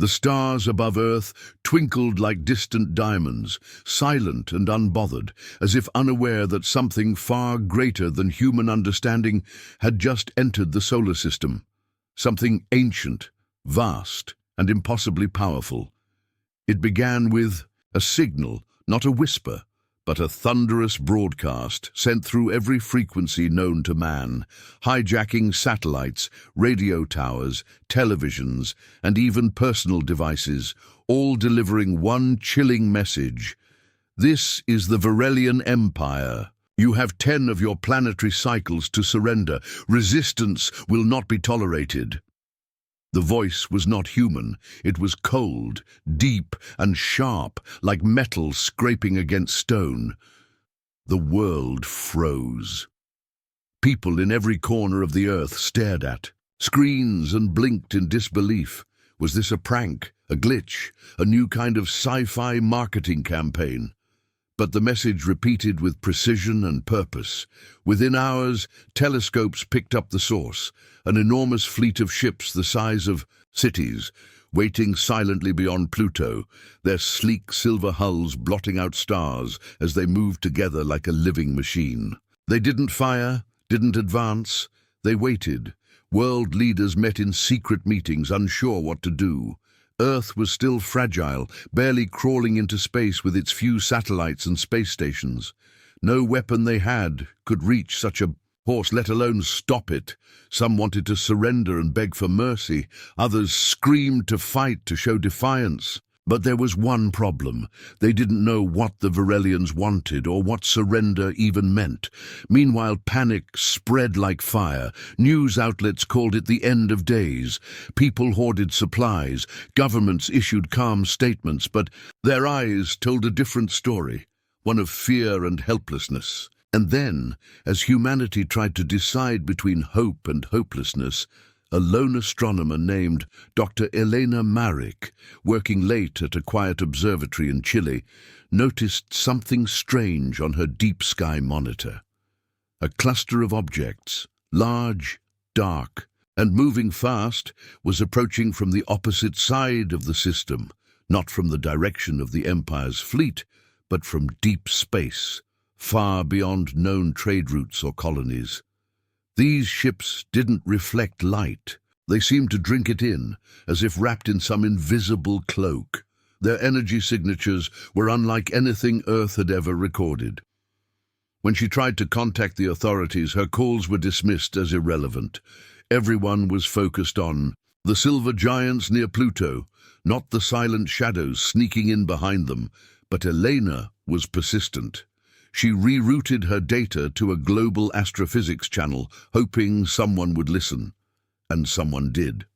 The stars above Earth twinkled like distant diamonds, silent and unbothered, as if unaware that something far greater than human understanding had just entered the solar system. Something ancient, vast, and impossibly powerful. It began with a signal, not a whisper, but a thunderous broadcast sent through every frequency known to man, hijacking satellites, radio towers, televisions, and even personal devices, all delivering one chilling message. This is the Varelian Empire. You have 10 of your planetary cycles to surrender. Resistance will not be tolerated. The voice was not human. It was cold, deep, and sharp, like metal scraping against stone. The world froze. People in every corner of the Earth stared at screens and blinked in disbelief. Was this a prank, a glitch, a new kind of sci-fi marketing campaign? But the message repeated with precision and purpose. Within hours, telescopes picked up the source, an enormous fleet of ships the size of cities, waiting silently beyond Pluto, their sleek silver hulls blotting out stars as they moved together like a living machine. They didn't fire, didn't advance, they waited. World leaders met in secret meetings, unsure what to do. Earth was still fragile, barely crawling into space with its few satellites and space stations. No weapon they had could reach such a force, let alone stop it. Some wanted to surrender and beg for mercy. Others screamed to fight, to show defiance. But there was one problem. They didn't know what the Varelians wanted or what surrender even meant. Meanwhile, panic spread like fire. News outlets called it the end of days. People hoarded supplies. Governments issued calm statements, but their eyes told a different story, one of fear and helplessness. And then, as humanity tried to decide between hope and hopelessness, a lone astronomer named Dr. Elena Marek, working late at a quiet observatory in Chile, noticed something strange on her deep sky monitor. A cluster of objects, large, dark, and moving fast, was approaching from the opposite side of the system, not from the direction of the Empire's fleet, but from deep space, far beyond known trade routes or colonies. These ships didn't reflect light. They seemed to drink it in, as if wrapped in some invisible cloak. Their energy signatures were unlike anything Earth had ever recorded. When she tried to contact the authorities, her calls were dismissed as irrelevant. Everyone was focused on the silver giants near Pluto, not the silent shadows sneaking in behind them. But Elena was persistent. She rerouted her data to a global astrophysics channel, hoping someone would listen. And someone did.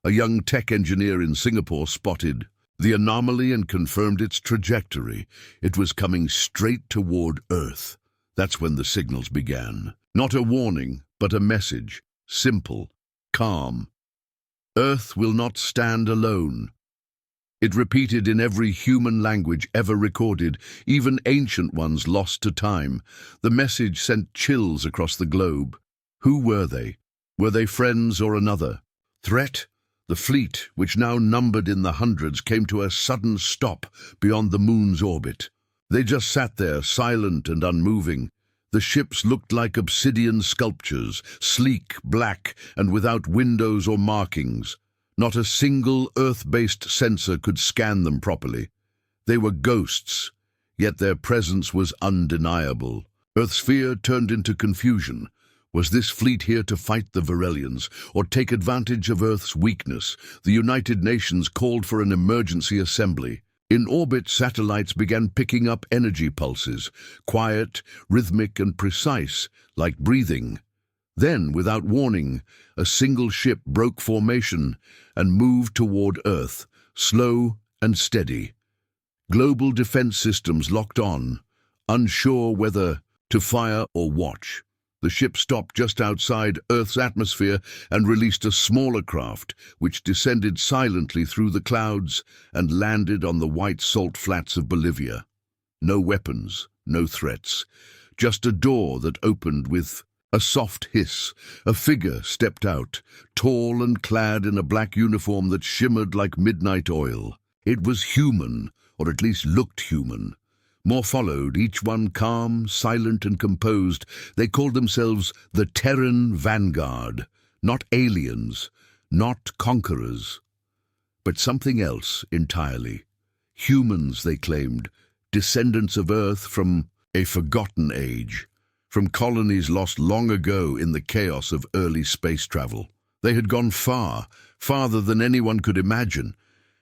A young tech engineer in Singapore spotted the anomaly and confirmed its trajectory. It was coming straight toward Earth. That's when the signals began. Not a warning, but a message. Simple, calm. Earth will not stand alone. It repeated in every human language ever recorded, even ancient ones lost to time. The message sent chills across the globe. Who were they? Were they friends or another threat? The fleet, which now numbered in the hundreds, came to a sudden stop beyond the moon's orbit. They just sat there, silent and unmoving. The ships looked like obsidian sculptures, sleek, black, and without windows or markings. Not a single Earth-based sensor could scan them properly. They were ghosts, yet their presence was undeniable. Earth's fear turned into confusion. Was this fleet here to fight the Varelians, or take advantage of Earth's weakness? The United Nations called for an emergency assembly. In orbit, satellites began picking up energy pulses, quiet, rhythmic, and precise, like breathing. Then, without warning, a single ship broke formation and moved toward Earth, slow and steady. Global defense systems locked on, unsure whether to fire or watch. The ship stopped just outside Earth's atmosphere and released a smaller craft, which descended silently through the clouds and landed on the white salt flats of Bolivia. No weapons, no threats, just a door that opened with A soft hiss. A figure stepped out, tall and clad in a black uniform that shimmered like midnight oil. It was human, or at least looked human. More followed, each one calm, silent and composed. They called themselves the Terran Vanguard. Not aliens, not conquerors, but something else entirely. Humans, they claimed, descendants of Earth from a forgotten age, from colonies lost long ago in the chaos of early space travel. They had gone far, farther than anyone could imagine,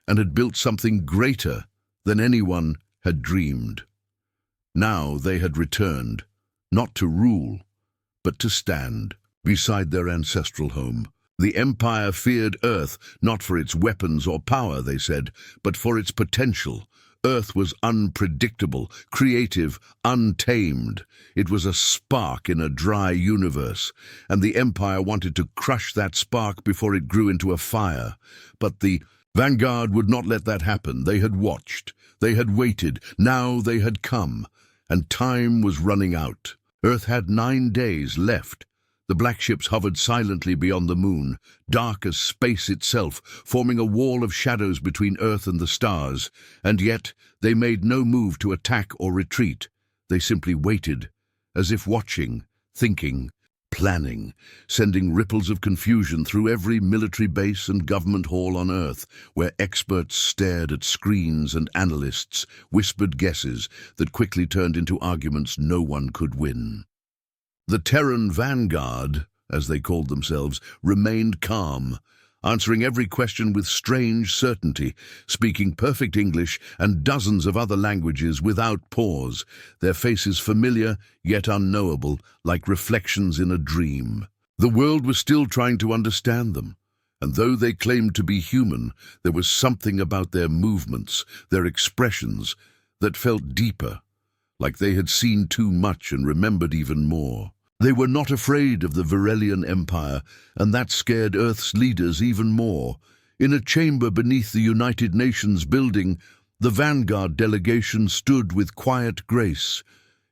and had built something greater than anyone had dreamed. Now they had returned, not to rule, but to stand beside their ancestral home. The Empire feared Earth, not for its weapons or power, they said, but for its potential. Earth was unpredictable, creative, untamed. It was a spark in a dry universe, and the Empire wanted to crush that spark before it grew into a fire. But the Vanguard would not let that happen. They had watched. They had waited. Now they had come, and time was running out. Earth had 9 days left. The black ships hovered silently beyond the moon, dark as space itself, forming a wall of shadows between Earth and the stars. And yet they made no move to attack or retreat. They simply waited, as if watching, thinking, planning, sending ripples of confusion through every military base and government hall on Earth, where experts stared at screens and analysts whispered guesses that quickly turned into arguments no one could win. The Terran Vanguard, as they called themselves, remained calm, answering every question with strange certainty, speaking perfect English and dozens of other languages without pause, their faces familiar yet unknowable, like reflections in a dream. The world was still trying to understand them, and though they claimed to be human, there was something about their movements, their expressions, that felt deeper, like they had seen too much and remembered even more. They were not afraid of the Virelian Empire, and that scared Earth's leaders even more. In a chamber beneath the United Nations building, the Vanguard delegation stood with quiet grace,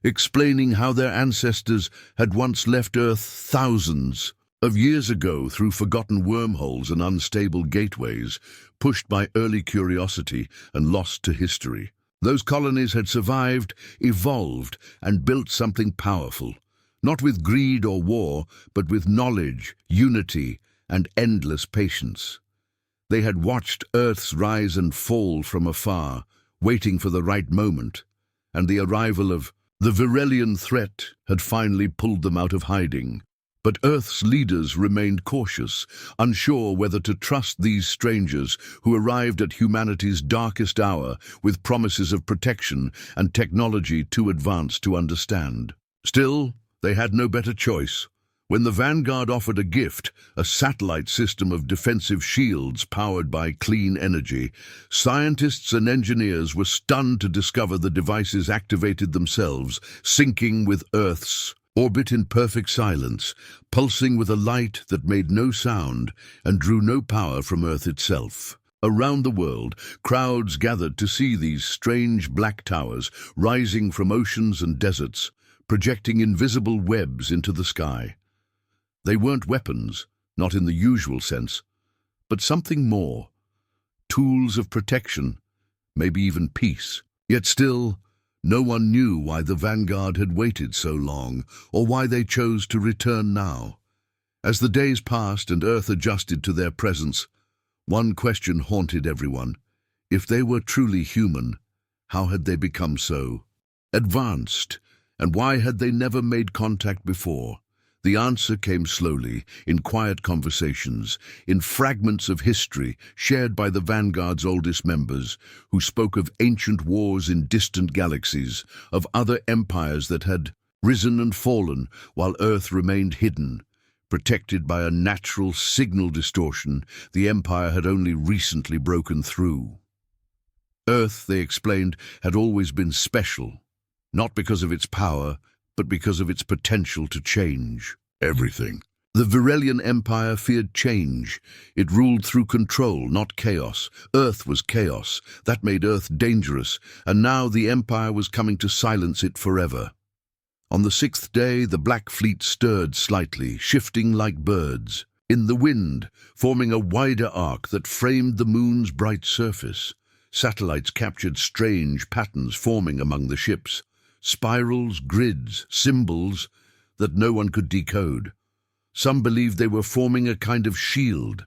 explaining how their ancestors had once left Earth thousands of years ago through forgotten wormholes and unstable gateways, pushed by early curiosity and lost to history. Those colonies had survived, evolved, and built something powerful. Not with greed or war, but with knowledge, unity, and endless patience. They had watched Earth's rise and fall from afar, waiting for the right moment, and the arrival of the Virelian threat had finally pulled them out of hiding. But Earth's leaders remained cautious, unsure whether to trust these strangers who arrived at humanity's darkest hour with promises of protection and technology too advanced to understand. Still, they had no better choice. When the Vanguard offered a gift, a satellite system of defensive shields powered by clean energy, scientists and engineers were stunned to discover the devices activated themselves, syncing with Earth's orbit in perfect silence, pulsing with a light that made no sound and drew no power from Earth itself. Around the world, crowds gathered to see these strange black towers rising from oceans and deserts, projecting invisible webs into the sky. They weren't weapons, not in the usual sense, but something more. Tools of protection, maybe even peace. Yet still, no one knew why the Vanguard had waited so long, or why they chose to return now. As the days passed and Earth adjusted to their presence, one question haunted everyone. If they were truly human, how had they become so advanced? And why had they never made contact before? The answer came slowly, in quiet conversations, in fragments of history shared by the Vanguard's oldest members, who spoke of ancient wars in distant galaxies, of other empires that had risen and fallen while Earth remained hidden, protected by a natural signal distortion the Empire had only recently broken through. Earth, they explained, had always been special, not because of its power, but because of its potential to change everything. The Virelian Empire feared change. It ruled through control, not chaos. Earth was chaos. That made Earth dangerous, and now the Empire was coming to silence it forever. On the sixth day, the Black Fleet stirred slightly, shifting like birds in the wind, forming a wider arc that framed the moon's bright surface. Satellites captured strange patterns forming among the ships, spirals, grids, symbols that no one could decode. Some believed they were forming a kind of shield.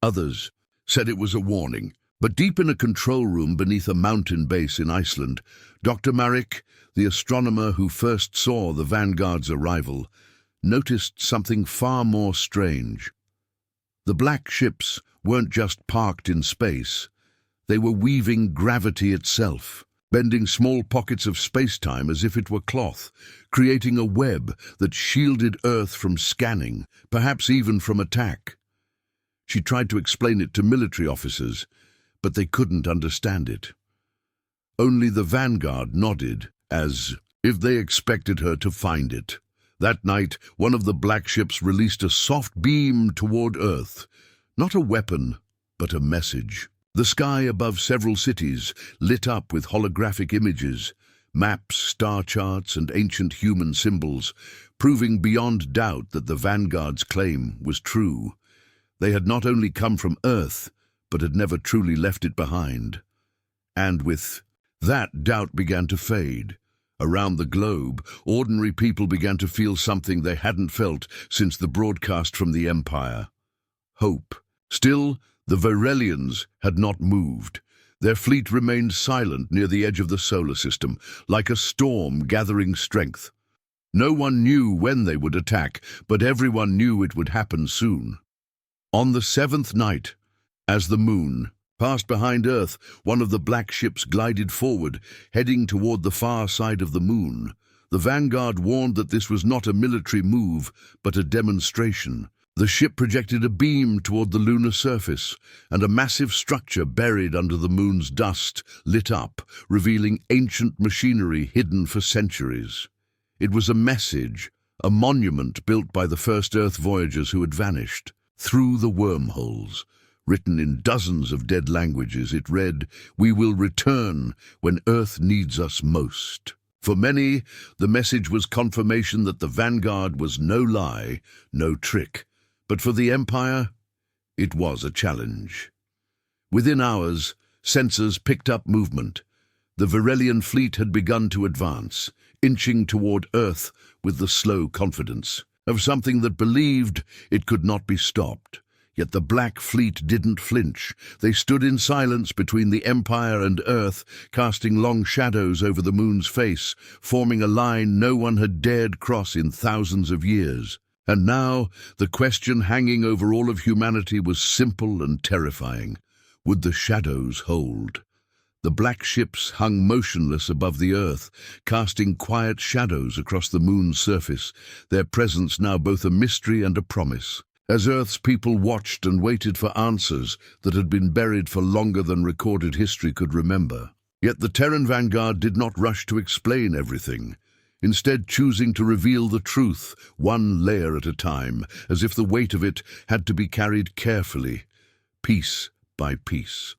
Others said it was a warning. But deep in a control room beneath a mountain base in Iceland, Dr. Marek, the astronomer who first saw the Vanguard's arrival, noticed something far more strange. The black ships weren't just parked in space. They were weaving gravity itself, bending small pockets of space-time as if it were cloth, creating a web that shielded Earth from scanning, perhaps even from attack. She tried to explain it to military officers, but they couldn't understand it. Only the Vanguard nodded, as if they expected her to find it. That night, one of the black ships released a soft beam toward Earth. Not a weapon, but a message. The sky above several cities lit up with holographic images, maps, star charts, and ancient human symbols, proving beyond doubt that the Vanguard's claim was true. They had not only come from Earth, but had never truly left it behind. And with that, doubt began to fade. Around the globe, ordinary people began to feel something they hadn't felt since the broadcast from the Empire: hope. Still, the Varelians had not moved. Their fleet remained silent near the edge of the solar system, like a storm gathering strength. No one knew when they would attack, but everyone knew it would happen soon. On the seventh night, as the moon passed behind Earth, one of the black ships glided forward, heading toward the far side of the moon. The Vanguard warned that this was not a military move, but a demonstration. The ship projected a beam toward the lunar surface, and a massive structure buried under the moon's dust lit up, revealing ancient machinery hidden for centuries. It was a message, a monument built by the first Earth voyagers who had vanished. Through the wormholes, written in dozens of dead languages, it read, "We will return when Earth needs us most." For many, the message was confirmation that the Vanguard was no lie, no trick. But for the Empire, it was a challenge. Within hours, sensors picked up movement. The Varelian fleet had begun to advance, inching toward Earth with the slow confidence of something that believed it could not be stopped. Yet the Black Fleet didn't flinch. They stood in silence between the Empire and Earth, casting long shadows over the moon's face, forming a line no one had dared cross in thousands of years. And now, the question hanging over all of humanity was simple and terrifying. Would the shadows hold? The black ships hung motionless above the Earth, casting quiet shadows across the moon's surface, their presence now both a mystery and a promise. As Earth's people watched and waited for answers that had been buried for longer than recorded history could remember. Yet the Terran Vanguard did not rush to explain everything, instead choosing to reveal the truth, one layer at a time, as if the weight of it had to be carried carefully, piece by piece.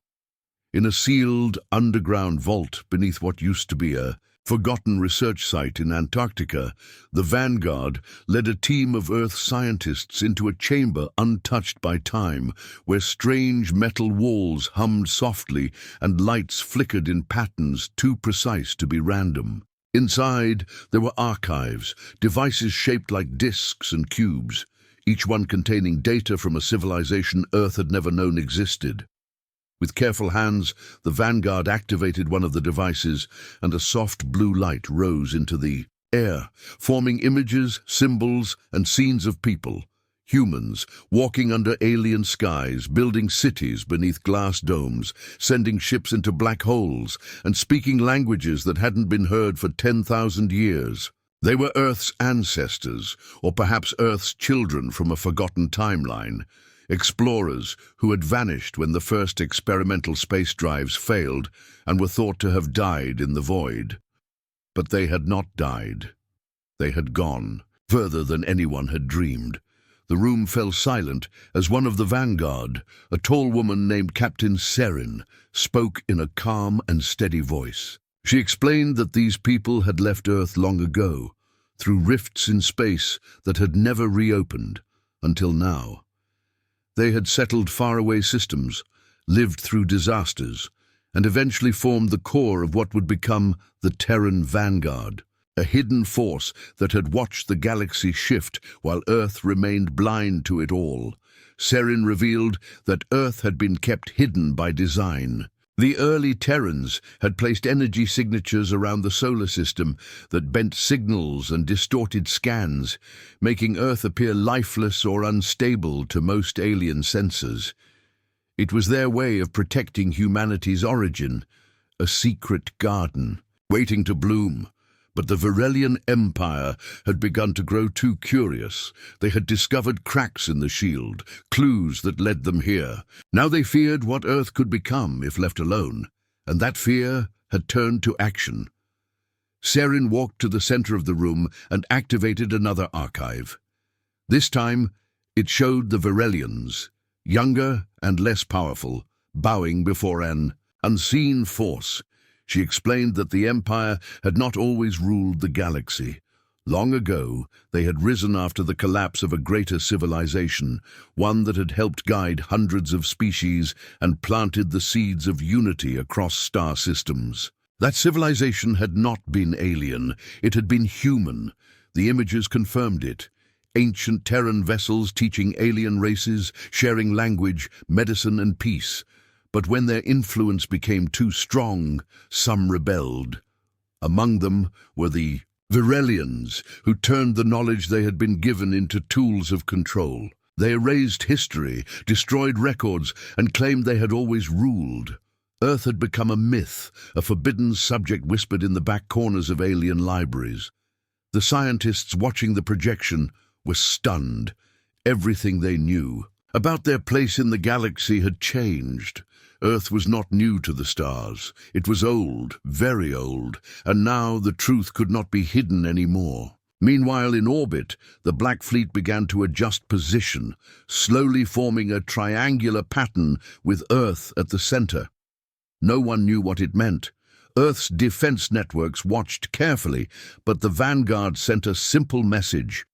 In a sealed underground vault beneath what used to be a forgotten research site in Antarctica, the Vanguard led a team of Earth scientists into a chamber untouched by time, where strange metal walls hummed softly and lights flickered in patterns too precise to be random. Inside, there were archives, devices shaped like discs and cubes, each one containing data from a civilization Earth had never known existed. With careful hands, the Vanguard activated one of the devices, and a soft blue light rose into the air, forming images, symbols, and scenes of people, humans, walking under alien skies, building cities beneath glass domes, sending ships into black holes, and speaking languages that hadn't been heard for 10,000 years. They were Earth's ancestors, or perhaps Earth's children from a forgotten timeline. Explorers who had vanished when the first experimental space drives failed and were thought to have died in the void. But they had not died. They had gone, further than anyone had dreamed. The room fell silent as one of the Vanguard, a tall woman named Captain Serin, spoke in a calm and steady voice. She explained that these people had left Earth long ago, through rifts in space that had never reopened until now. They had settled faraway systems, lived through disasters, and eventually formed the core of what would become the Terran Vanguard, a hidden force that had watched the galaxy shift while Earth remained blind to it all. Serin revealed that Earth had been kept hidden by design. The early Terrans had placed energy signatures around the solar system that bent signals and distorted scans, making Earth appear lifeless or unstable to most alien sensors. It was their way of protecting humanity's origin, a secret garden, waiting to bloom. But the Varelian Empire had begun to grow too curious. They had discovered cracks in the shield, clues that led them here. Now they feared what Earth could become if left alone, and that fear had turned to action. Serin walked to the center of the room and activated another archive. This time, it showed the Varelians, younger and less powerful, bowing before an unseen force. She explained that the Empire had not always ruled the galaxy. Long ago, they had risen after the collapse of a greater civilization, one that had helped guide hundreds of species and planted the seeds of unity across star systems. That civilization had not been alien, it had been human. The images confirmed it. Ancient Terran vessels teaching alien races, sharing language, medicine and peace. But when their influence became too strong, some rebelled. Among them were the Varelians, who turned the knowledge they had been given into tools of control. They erased history, destroyed records, and claimed they had always ruled. Earth had become a myth, a forbidden subject whispered in the back corners of alien libraries. The scientists watching the projection were stunned. Everything they knew about their place in the galaxy had changed. Earth was not new to the stars. It was old, very old, and now the truth could not be hidden anymore. Meanwhile, in orbit, the Black Fleet began to adjust position, slowly forming a triangular pattern with Earth at the center. No one knew what it meant. Earth's defense networks watched carefully, but the Vanguard sent a simple message.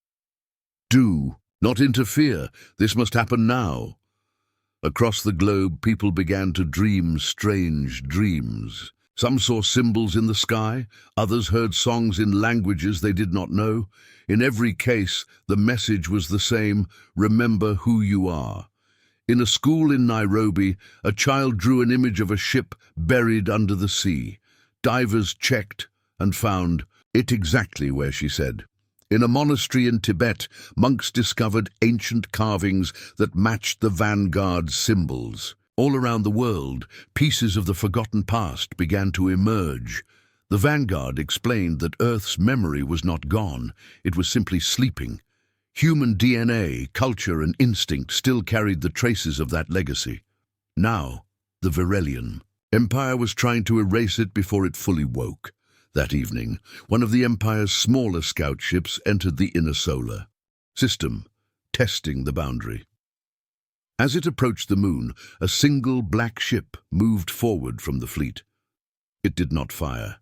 Do not interfere. This must happen now. Across the globe, people began to dream strange dreams. Some saw symbols in the sky, others heard songs in languages they did not know. In every case, the message was the same: remember who you are. In a school in Nairobi, a child drew an image of a ship buried under the sea. Divers checked and found it exactly where she said. In a monastery in Tibet, monks discovered ancient carvings that matched the Vanguard's symbols. All around the world, pieces of the forgotten past began to emerge. The Vanguard explained that Earth's memory was not gone, it was simply sleeping. Human DNA, culture and instinct still carried the traces of that legacy. Now, the Varelian Empire was trying to erase it before it fully woke. That evening, one of the Empire's smaller scout ships entered the inner solar system, testing the boundary. As it approached the moon, a single black ship moved forward from the fleet. It did not fire.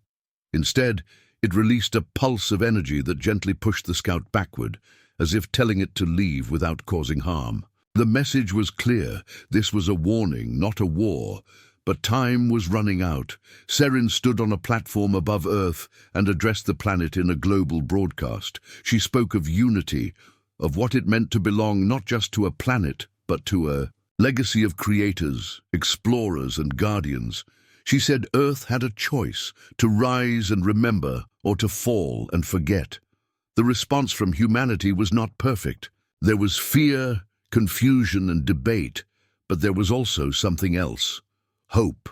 Instead, it released a pulse of energy that gently pushed the scout backward, as if telling it to leave without causing harm. The message was clear. This was a warning, not a war. But time was running out. Serin stood on a platform above Earth and addressed the planet in a global broadcast. She spoke of unity, of what it meant to belong not just to a planet, but to a legacy of creators, explorers and guardians. She said Earth had a choice, to rise and remember, or to fall and forget. The response from humanity was not perfect. There was fear, confusion and debate, but there was also something else. Hope.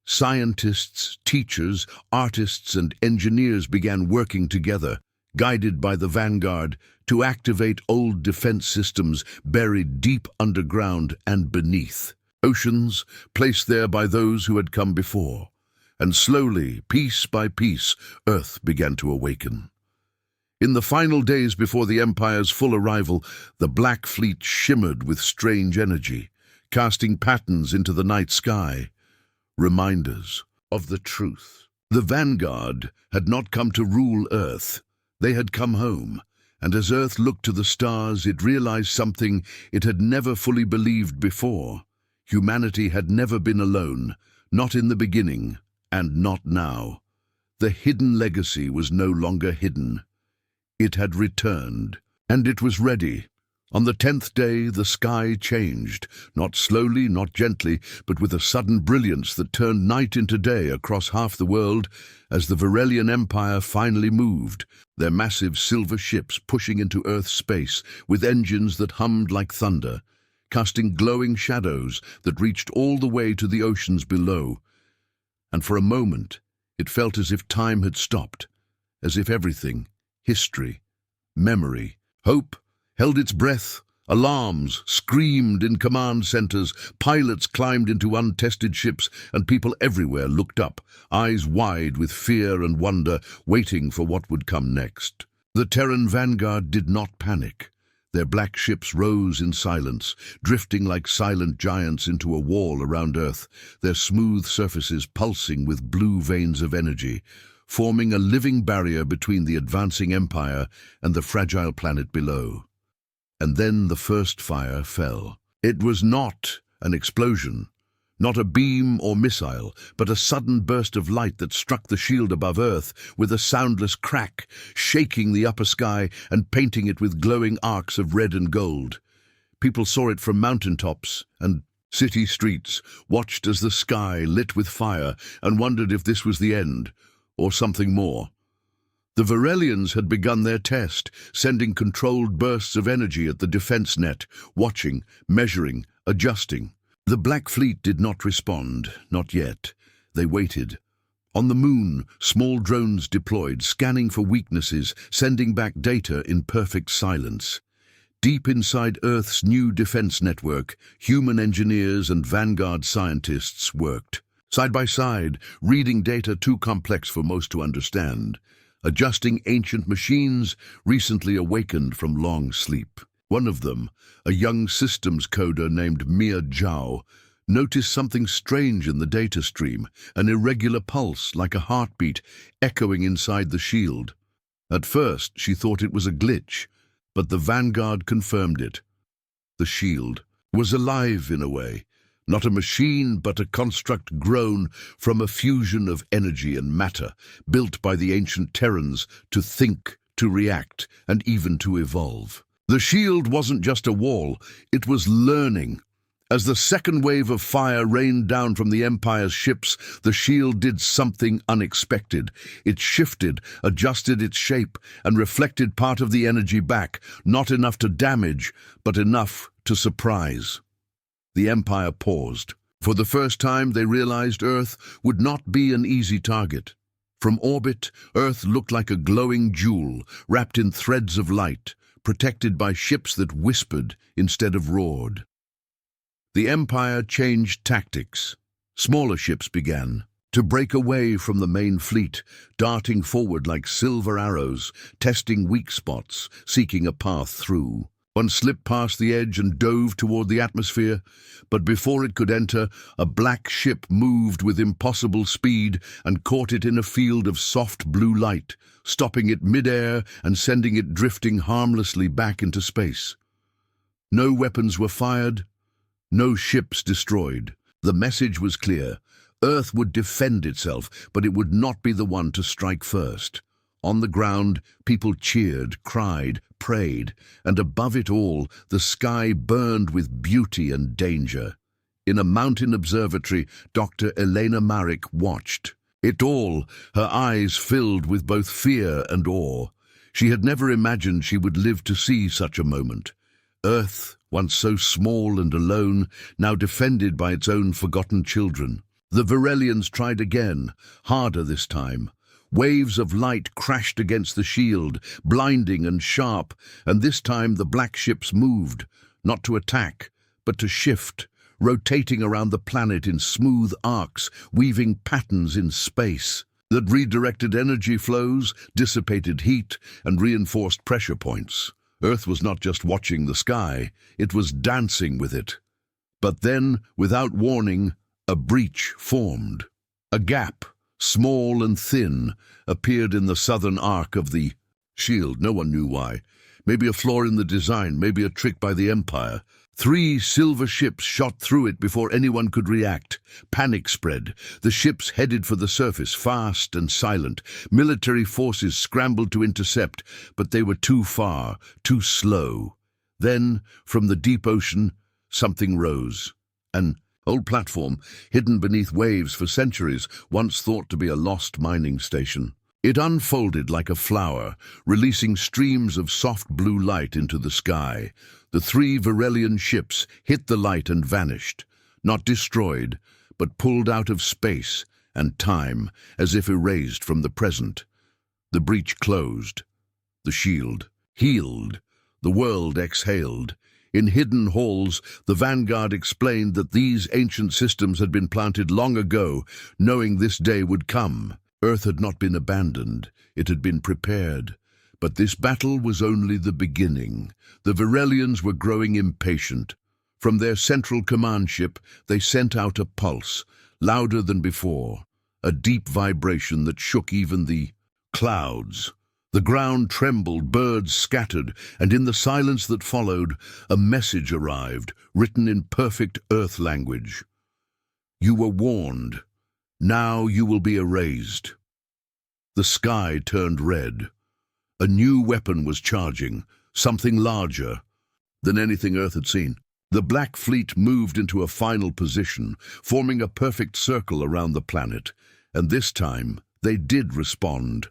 Scientists, teachers, artists and engineers began working together, guided by the Vanguard, to activate old defense systems buried deep underground and beneath. Oceans placed there by those who had come before. And slowly, piece by piece, Earth began to awaken. In the final days before the Empire's full arrival, the Black Fleet shimmered with strange energy, casting patterns into the night sky, reminders of the truth. The Vanguard had not come to rule Earth. They had come home, and as Earth looked to the stars, it realized something it had never fully believed before. Humanity had never been alone, not in the beginning, and not now. The hidden legacy was no longer hidden. It had returned, and it was ready. On the 10th day, the sky changed, not slowly, not gently, but with a sudden brilliance that turned night into day across half the world as the Varelian Empire finally moved, their massive silver ships pushing into Earth's space with engines that hummed like thunder, casting glowing shadows that reached all the way to the oceans below. And for a moment, it felt as if time had stopped, as if everything, history, memory, hope, held its breath. Alarms screamed in command centers, pilots climbed into untested ships, and people everywhere looked up, eyes wide with fear and wonder, waiting for what would come next. The Terran vanguard did not panic. Their black ships rose in silence, drifting like silent giants into a wall around Earth, their smooth surfaces pulsing with blue veins of energy, forming a living barrier between the advancing empire and the fragile planet below. And then the first fire fell. It was not an explosion, not a beam or missile, but a sudden burst of light that struck the shield above Earth with a soundless crack, shaking the upper sky and painting it with glowing arcs of red and gold. People saw it from mountaintops and city streets, watched as the sky lit with fire, and wondered if this was the end, or something more. The Varelians had begun their test, sending controlled bursts of energy at the defense net, watching, measuring, adjusting. The Black Fleet did not respond, not yet. They waited. On the moon, small drones deployed, scanning for weaknesses, sending back data in perfect silence. Deep inside Earth's new defense network, human engineers and vanguard scientists worked. Side by side, reading data too complex for most to understand, adjusting ancient machines recently awakened from long sleep. One of them, a young systems coder named Mia Zhao, noticed something strange in the data stream, an irregular pulse like a heartbeat echoing inside the shield. At first, she thought it was a glitch, but the Vanguard confirmed it. The shield was alive in a way. Not a machine, but a construct grown from a fusion of energy and matter, built by the ancient Terrans to think, to react, and even to evolve. The shield wasn't just a wall, it was learning. As the second wave of fire rained down from the Empire's ships, the shield did something unexpected. It shifted, adjusted its shape, and reflected part of the energy back, not enough to damage, but enough to surprise. The Empire paused. For the first time, they realized Earth would not be an easy target. From orbit, Earth looked like a glowing jewel, wrapped in threads of light, protected by ships that whispered instead of roared. The Empire changed tactics. Smaller ships began to break away from the main fleet, darting forward like silver arrows, testing weak spots, seeking a path through. One slipped past the edge and dove toward the atmosphere, but before it could enter, a black ship moved with impossible speed and caught it in a field of soft blue light, stopping it mid-air and sending it drifting harmlessly back into space. No weapons were fired, no ships destroyed. The message was clear. Earth would defend itself, but it would not be the one to strike first. On the ground, people cheered, cried, prayed, and above it all, the sky burned with beauty and danger. In a mountain observatory, Dr. Elena Marek watched. It all, her eyes filled with both fear and awe. She had never imagined she would live to see such a moment. Earth, once so small and alone, now defended by its own forgotten children. The Varelians tried again, harder this time. Waves of light crashed against the shield, blinding and sharp, and this time the black ships moved, not to attack, but to shift, rotating around the planet in smooth arcs, weaving patterns in space that redirected energy flows, dissipated heat, and reinforced pressure points. Earth was not just watching the sky, it was dancing with it. But then, without warning, a breach formed. A gap, small and thin, appeared in the southern arc of the shield, no one knew why. Maybe a flaw in the design, maybe a trick by the Empire. 3 silver ships shot through it before anyone could react. Panic spread. The ships headed for the surface, fast and silent. Military forces scrambled to intercept, but they were too far, too slow. Then, from the deep ocean, something rose. An old platform, hidden beneath waves for centuries, once thought to be a lost mining station. It unfolded like a flower, releasing streams of soft blue light into the sky. The 3 Varelian ships hit the light and vanished, not destroyed, but pulled out of space and time, as if erased from the present. The breach closed. The shield healed. The world exhaled. In hidden halls, the Vanguard explained that these ancient systems had been planted long ago, knowing this day would come. Earth had not been abandoned, it had been prepared. But this battle was only the beginning. The Varelians were growing impatient. From their central command ship, they sent out a pulse, louder than before, a deep vibration that shook even the clouds. The ground trembled, birds scattered, and in the silence that followed, a message arrived, written in perfect Earth language. You were warned. Now you will be erased. The sky turned red. A new weapon was charging, something larger than anything Earth had seen. The Black Fleet moved into a final position, forming a perfect circle around the planet, and this time they did respond,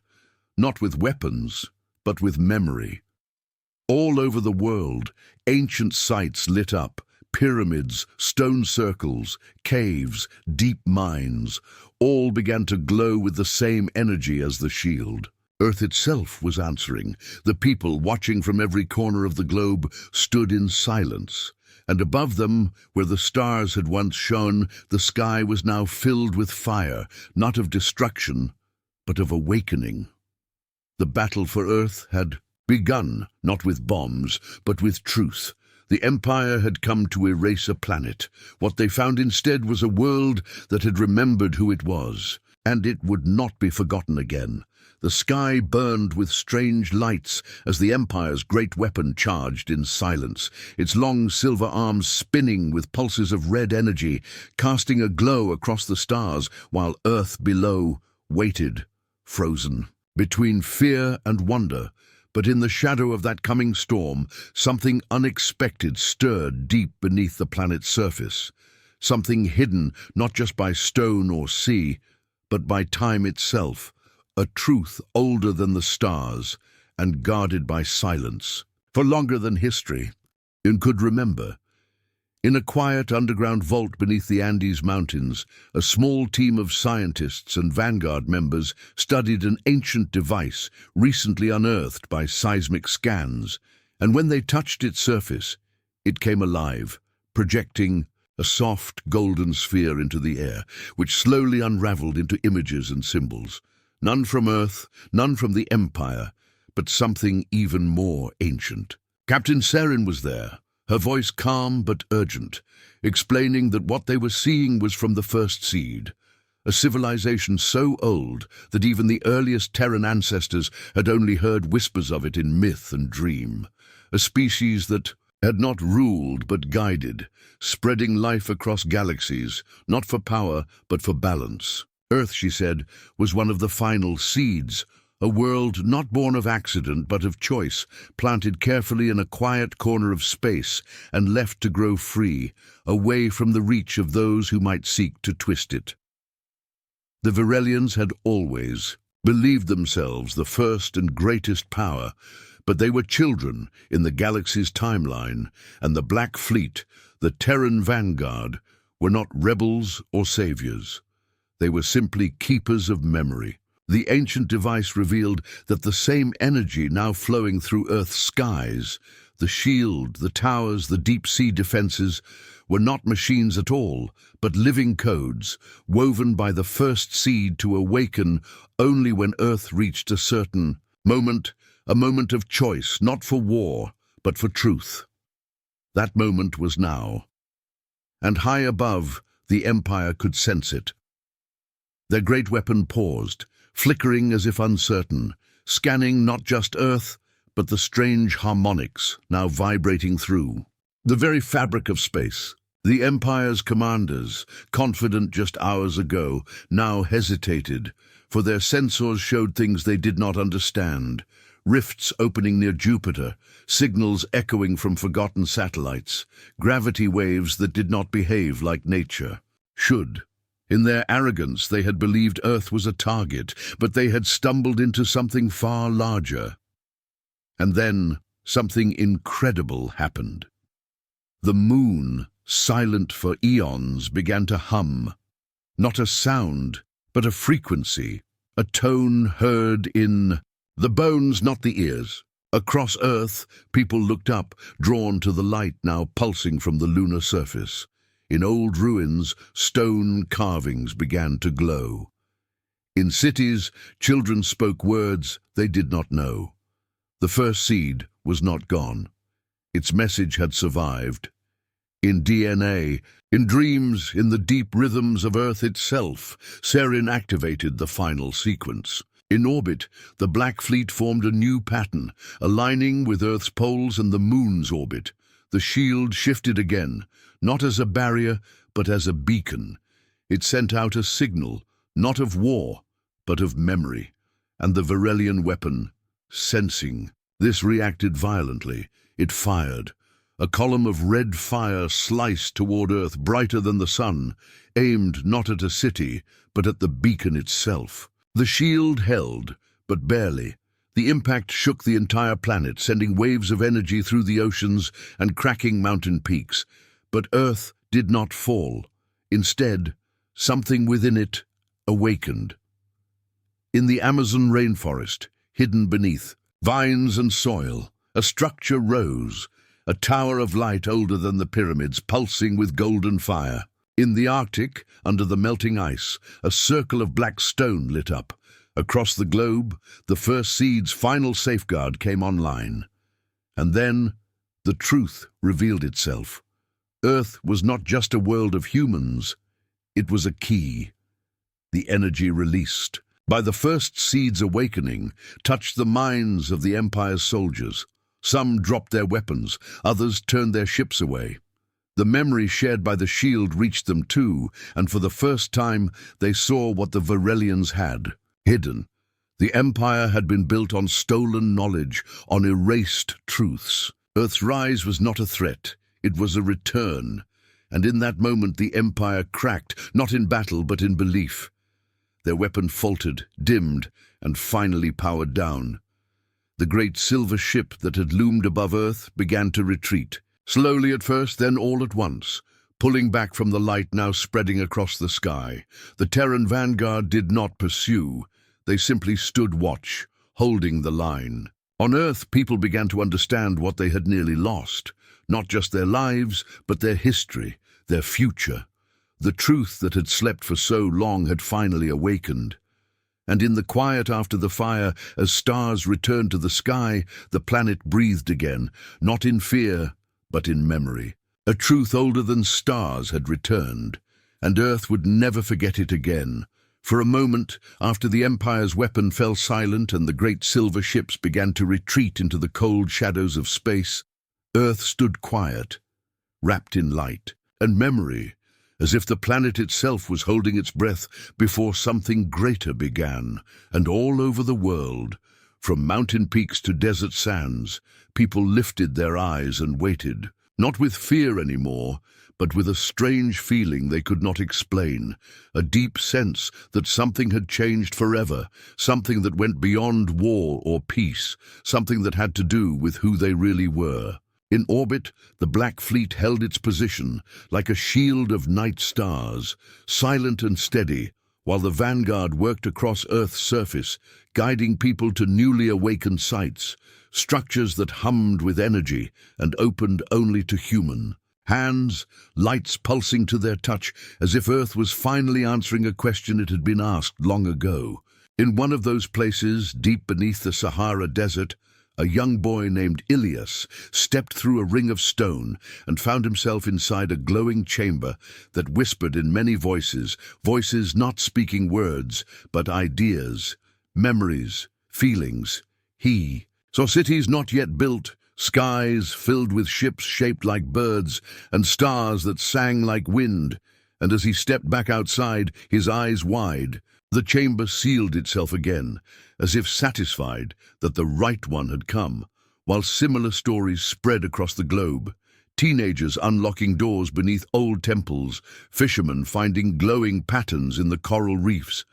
not with weapons, but with memory. All over the world, ancient sites lit up, pyramids, stone circles, caves, deep mines, all began to glow with the same energy as the shield. Earth itself was answering. The people, watching from every corner of the globe, stood in silence. And above them, where the stars had once shone, the sky was now filled with fire, not of destruction, but of awakening. The battle for Earth had begun, not with bombs, but with truth. The Empire had come to erase a planet. What they found instead was a world that had remembered who it was, and it would not be forgotten again. The sky burned with strange lights as the Empire's great weapon charged in silence, its long silver arms spinning with pulses of red energy, casting a glow across the stars, while Earth below waited, frozen, between fear and wonder. But in the shadow of that coming storm, something unexpected stirred deep beneath the planet's surface. Something hidden not just by stone or sea, but by time itself. A truth older than the stars and guarded by silence. For longer than history could remember. In a quiet underground vault beneath the Andes Mountains, a small team of scientists and Vanguard members studied an ancient device recently unearthed by seismic scans, and when they touched its surface, it came alive, projecting a soft golden sphere into the air, which slowly unraveled into images and symbols. None from Earth, none from the Empire, but something even more ancient. Captain Saren was there, her voice calm but urgent, explaining that what they were seeing was from the first seed, a civilization so old that even the earliest Terran ancestors had only heard whispers of it in myth and dream, a species that had not ruled but guided, spreading life across galaxies, not for power but for balance. Earth, she said, was one of the final seeds, a world not born of accident but of choice, planted carefully in a quiet corner of space and left to grow free, away from the reach of those who might seek to twist it. The Varelians had always believed themselves the first and greatest power, but they were children in the galaxy's timeline, and the Black Fleet, the Terran Vanguard, were not rebels or saviors. They were simply keepers of memory. The ancient device revealed that the same energy now flowing through Earth's skies, the shield, the towers, the deep-sea defenses, were not machines at all, but living codes, woven by the first seed to awaken only when Earth reached a certain moment, a moment of choice, not for war, but for truth. That moment was now. And high above, the Empire could sense it. Their great weapon paused, flickering as if uncertain, scanning not just Earth, but the strange harmonics now vibrating through the very fabric of space. The Empire's commanders, confident just hours ago, now hesitated, for their sensors showed things they did not understand. Rifts opening near Jupiter, signals echoing from forgotten satellites, gravity waves that did not behave like nature should. In their arrogance, they had believed Earth was a target, but they had stumbled into something far larger. And then something incredible happened. The moon, silent for eons, began to hum. Not a sound, but a frequency, a tone heard in the bones, not the ears. Across Earth, people looked up, drawn to the light now pulsing from the lunar surface. In old ruins, stone carvings began to glow. In cities, children spoke words they did not know. The first seed was not gone. Its message had survived. In DNA, in dreams, in the deep rhythms of Earth itself, Sarin activated the final sequence. In orbit, the Black Fleet formed a new pattern, aligning with Earth's poles and the Moon's orbit. The shield shifted again, not as a barrier, but as a beacon. It sent out a signal, not of war, but of memory. And the Varelian weapon, sensing this, reacted violently. It fired. A column of red fire sliced toward Earth, brighter than the sun, aimed not at a city, but at the beacon itself. The shield held, but barely. The impact shook the entire planet, sending waves of energy through the oceans and cracking mountain peaks. But Earth did not fall. Instead, something within it awakened. In the Amazon rainforest, hidden beneath vines and soil, a structure rose, a tower of light older than the pyramids, pulsing with golden fire. In the Arctic, under the melting ice, a circle of black stone lit up. Across the globe, the first seed's final safeguard came online. And then, the truth revealed itself. Earth was not just a world of humans, it was a key. The energy released by the first seed's awakening touched the minds of the Empire's soldiers. Some dropped their weapons, others turned their ships away. The memory shared by the shield reached them too, and for the first time they saw what the Varelians had hidden. The Empire had been built on stolen knowledge, on erased truths. Earth's rise was not a threat, it was a return. And in that moment the Empire cracked, not in battle but in belief. Their weapon faltered, dimmed, and finally powered down. The great silver ship that had loomed above Earth began to retreat. Slowly at first, then all at once, pulling back from the light now spreading across the sky. The Terran vanguard did not pursue. They simply stood watch, holding the line. On Earth, people began to understand what they had nearly lost. Not just their lives, but their history, their future. The truth that had slept for so long had finally awakened. And in the quiet after the fire, as stars returned to the sky, the planet breathed again, not in fear, but in memory. A truth older than stars had returned, and Earth would never forget it again. For a moment, after the Empire's weapon fell silent and the great silver ships began to retreat into the cold shadows of space, Earth stood quiet, wrapped in light and memory, as if the planet itself was holding its breath before something greater began. And all over the world, from mountain peaks to desert sands, people lifted their eyes and waited, not with fear anymore, but with a strange feeling they could not explain, a deep sense that something had changed forever, something that went beyond war or peace, something that had to do with who they really were. In orbit, the Black Fleet held its position, like a shield of night stars, silent and steady, while the vanguard worked across Earth's surface, guiding people to newly awakened sights, structures that hummed with energy and opened only to human. Hands, lights pulsing to their touch, as if Earth was finally answering a question it had been asked long ago. In one of those places, deep beneath the Sahara Desert, a young boy named Ilias stepped through a ring of stone and found himself inside a glowing chamber that whispered in many voices, voices not speaking words, but ideas, memories, feelings. He saw cities not yet built, skies filled with ships shaped like birds, and stars that sang like wind. And as he stepped back outside, his eyes wide, the chamber sealed itself again, as if satisfied that the right one had come, while similar stories spread across the globe. Teenagers unlocking doors beneath old temples, fishermen finding glowing patterns in the coral reefs,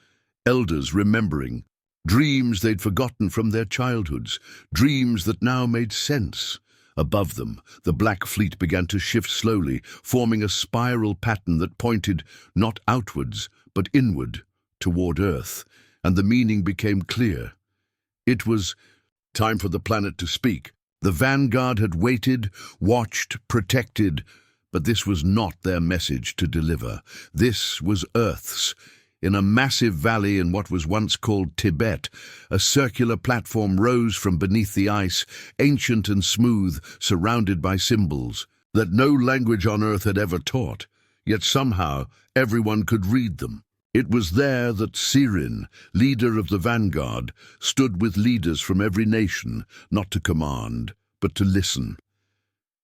elders remembering dreams they'd forgotten from their childhoods, dreams that now made sense. Above them, the black fleet began to shift slowly, forming a spiral pattern that pointed not outwards, but inward, toward Earth, and the meaning became clear. It was time for the planet to speak. The vanguard had waited, watched, protected, but this was not their message to deliver. This was Earth's. In a massive valley in what was once called Tibet, a circular platform rose from beneath the ice, ancient and smooth, surrounded by symbols that no language on Earth had ever taught, yet somehow everyone could read them. It was there that Sirin, leader of the vanguard, stood with leaders from every nation, not to command, but to listen.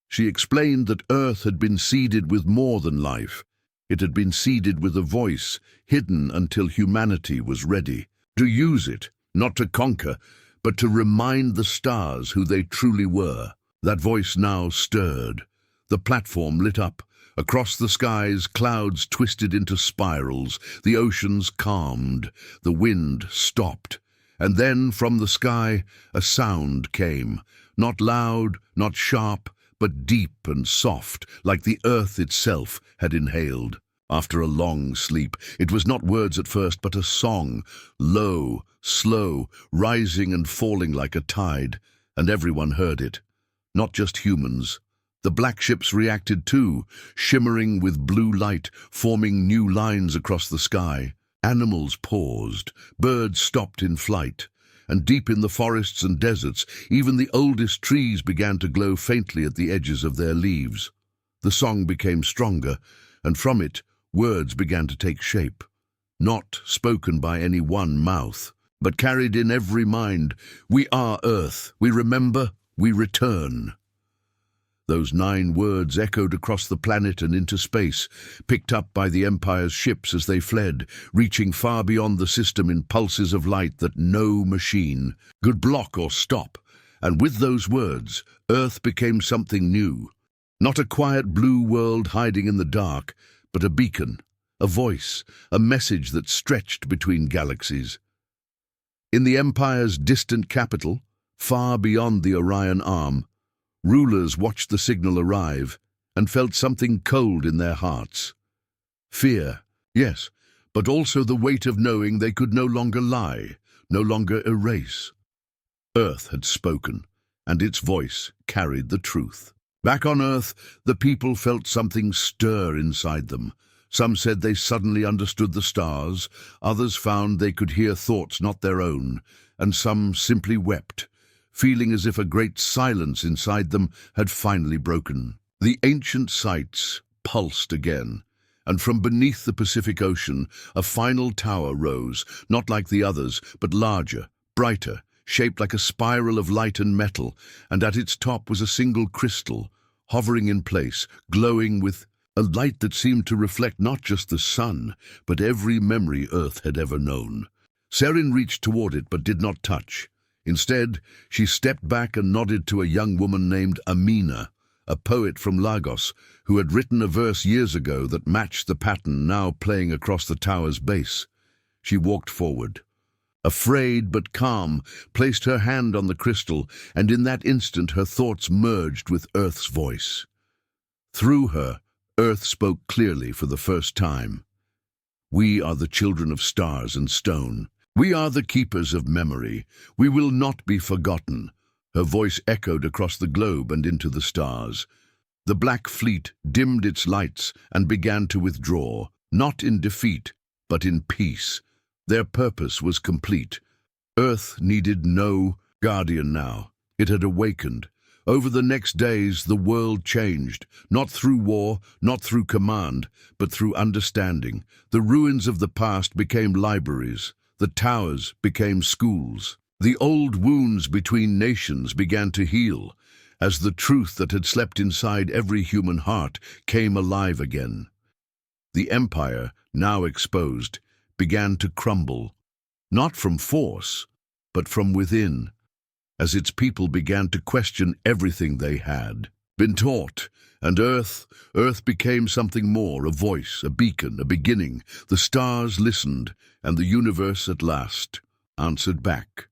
She explained that Earth had been seeded with more than life. It had been seeded with a voice, hidden until humanity was ready. To use it, not to conquer, but to remind the stars who they truly were. That voice now stirred. The platform lit up. Across the skies, clouds twisted into spirals. The oceans calmed. The wind stopped. And then, from the sky, a sound came. Not loud, not sharp, but deep and soft, like the earth itself had inhaled. After a long sleep, it was not words at first, but a song, low, slow, rising and falling like a tide, and everyone heard it. Not just humans. The black ships reacted too, shimmering with blue light, forming new lines across the sky. Animals paused, birds stopped in flight, and deep in the forests and deserts, even the oldest trees began to glow faintly at the edges of their leaves. The song became stronger, and from it, words began to take shape. Not spoken by any one mouth, but carried in every mind. We are Earth. We remember. We return. Those 9 words echoed across the planet and into space, picked up by the Empire's ships as they fled, reaching far beyond the system in pulses of light that no machine could block or stop. And with those words, Earth became something new. Not a quiet blue world hiding in the dark, but a beacon, a voice, a message that stretched between galaxies. In the Empire's distant capital, far beyond the Orion Arm, rulers watched the signal arrive and felt something cold in their hearts. Fear, yes, but also the weight of knowing they could no longer lie, no longer erase. Earth had spoken, and its voice carried the truth. Back on Earth, the people felt something stir inside them. Some said they suddenly understood the stars, others found they could hear thoughts not their own, and some simply wept, feeling as if a great silence inside them had finally broken. The ancient sites pulsed again, and from beneath the Pacific Ocean, a final tower rose, not like the others, but larger, brighter, shaped like a spiral of light and metal, and at its top was a single crystal, hovering in place, glowing with a light that seemed to reflect not just the sun, but every memory Earth had ever known. Serin reached toward it but did not touch. Instead, she stepped back and nodded to a young woman named Amina, a poet from Lagos, who had written a verse years ago that matched the pattern now playing across the tower's base. She walked forward. Afraid but calm, placed her hand on the crystal, and in that instant her thoughts merged with Earth's voice. Through her, Earth spoke clearly for the first time. We are the children of stars and stone. We are the keepers of memory. We will not be forgotten. Her voice echoed across the globe and into the stars. The Black Fleet dimmed its lights and began to withdraw, not in defeat, but in peace. Their purpose was complete. Earth needed no guardian now. It had awakened. Over the next days, the world changed, not through war, not through command, but through understanding. The ruins of the past became libraries. The towers became schools. The old wounds between nations began to heal, as the truth that had slept inside every human heart came alive again. The empire, now exposed, began to crumble, not from force, but from within, as its people began to question everything they had been taught. And Earth became something more, a voice, a beacon, a beginning. The stars listened, and the universe at last answered back.